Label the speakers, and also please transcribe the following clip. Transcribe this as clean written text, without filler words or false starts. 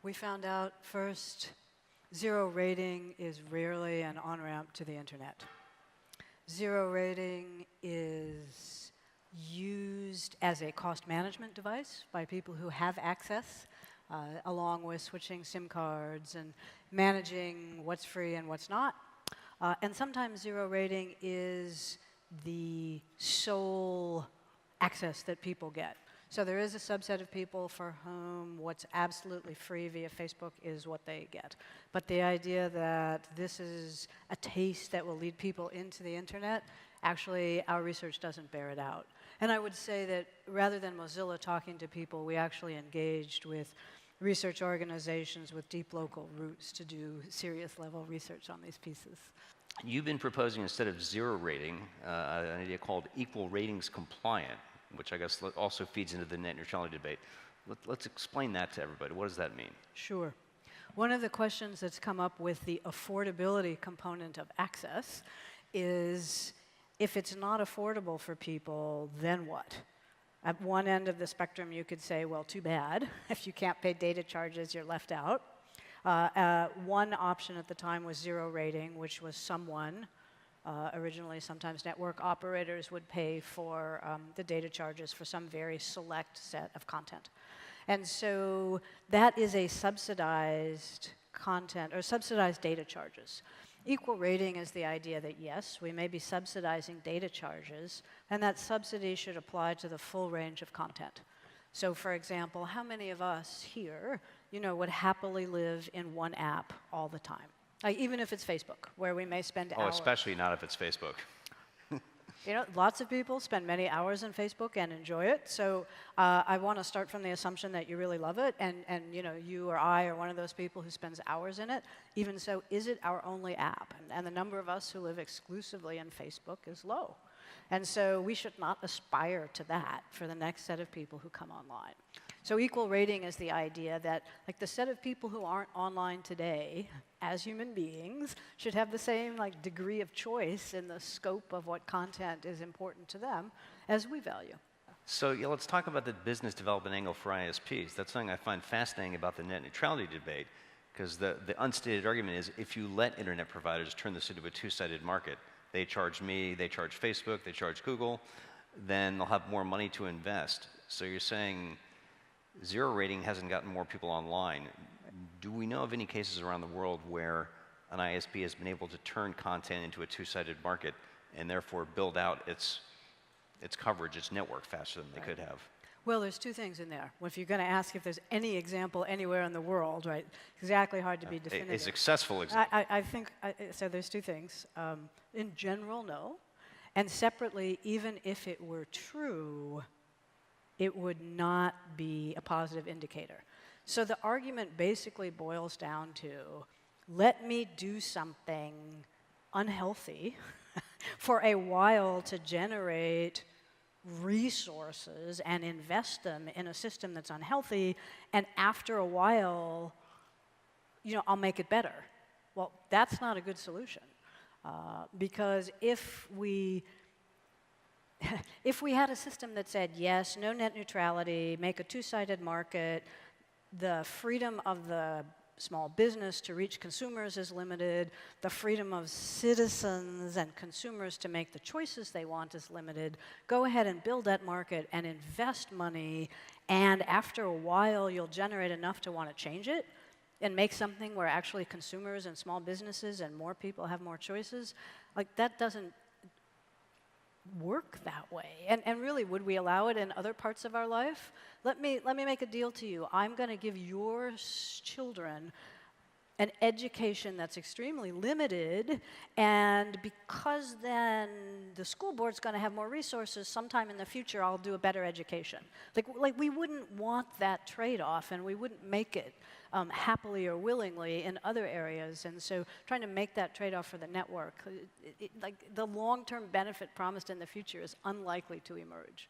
Speaker 1: We found out first, zero rating is rarely an on-ramp to the internet. Zero rating is used as a cost management device by people who have access, along with switching SIM cards and managing what's free and what's not. And sometimes zero rating is the sole access that people get. So there is a subset of people for whom what's absolutely free via Facebook is what they get. But the idea that this is a taste that will lead people into the internet, actually our research doesn't bear it out. And I would say that rather than Mozilla talking to people, we actually engaged with research organizations with deep local roots to do serious level research on these pieces.
Speaker 2: You've been proposing, instead of zero rating, an idea called equal ratings compliant, which I guess also feeds into the net neutrality debate. Let's explain that to everybody. What does that mean?
Speaker 1: Sure. One of the questions that's come up with the affordability component of access is, if it's not affordable for people, then what? At one end of the spectrum, you could say, well, too bad. If you can't pay data charges, you're left out. One option at the time was zero rating, which was someone, originally sometimes network operators, would pay for the data charges for some very select set of content. And so that is a subsidized content, or subsidized data charges. Equal rating is the idea that, yes, we may be subsidizing data charges, and that subsidy should apply to the full range of content. So, for example, how many of us here, would happily live in one app all the time? Like, even if it's Facebook, where we may spend hours.
Speaker 2: Oh, especially not if it's Facebook.
Speaker 1: Lots of people spend many hours on Facebook and enjoy it. So I want to start from the assumption that you really love it, and you or I are one of those people who spends hours in it. Even so, is it our only app? And the number of us who live exclusively in Facebook is low. And so we should not aspire to that for the next set of people who come online. So equal rating is the idea that, like, the set of people who aren't online today as human beings should have the same degree of choice in the scope of what content is important to them as we value.
Speaker 2: So let's talk about the business development angle for ISPs. That's something I find fascinating about the net neutrality debate, because the unstated argument is, if you let internet providers turn this into a two-sided market, they charge me, they charge Facebook, they charge Google, then they'll have more money to invest. So you're saying zero rating hasn't gotten more people online. Do we know of any cases around the world where an ISP has been able to turn content into a two-sided market and therefore build out its coverage, its network, faster than they could have?
Speaker 1: Well, there's two things in there. Well, if you're going to ask if there's any example anywhere in the world, right, exactly hard to be definitive.
Speaker 2: A successful example.
Speaker 1: I think, so there's two things. In general, no. And separately, even if it were true, it would not be a positive indicator. So the argument basically boils down to, let me do something unhealthy for a while to generate resources and invest them in a system that's unhealthy, and after a while, I'll make it better. Well, that's not a good solution, because if we had a system that said, yes, no net neutrality, make a two-sided market, the freedom of the small business to reach consumers is limited, the freedom of citizens and consumers to make the choices they want is limited, go ahead and build that market and invest money, and after a while you'll generate enough to want to change it and make something where actually consumers and small businesses and more people have more choices. That doesn't work that way. And really, would we allow it in other parts of our life? Let me make a deal to you. I'm going to give your children an education that's extremely limited, and because then the school board's going to have more resources, sometime in the future I'll do a better education. Like we wouldn't want that trade-off, and we wouldn't make it happily or willingly in other areas. And so trying to make that trade-off for the network, the long-term benefit promised in the future is unlikely to emerge.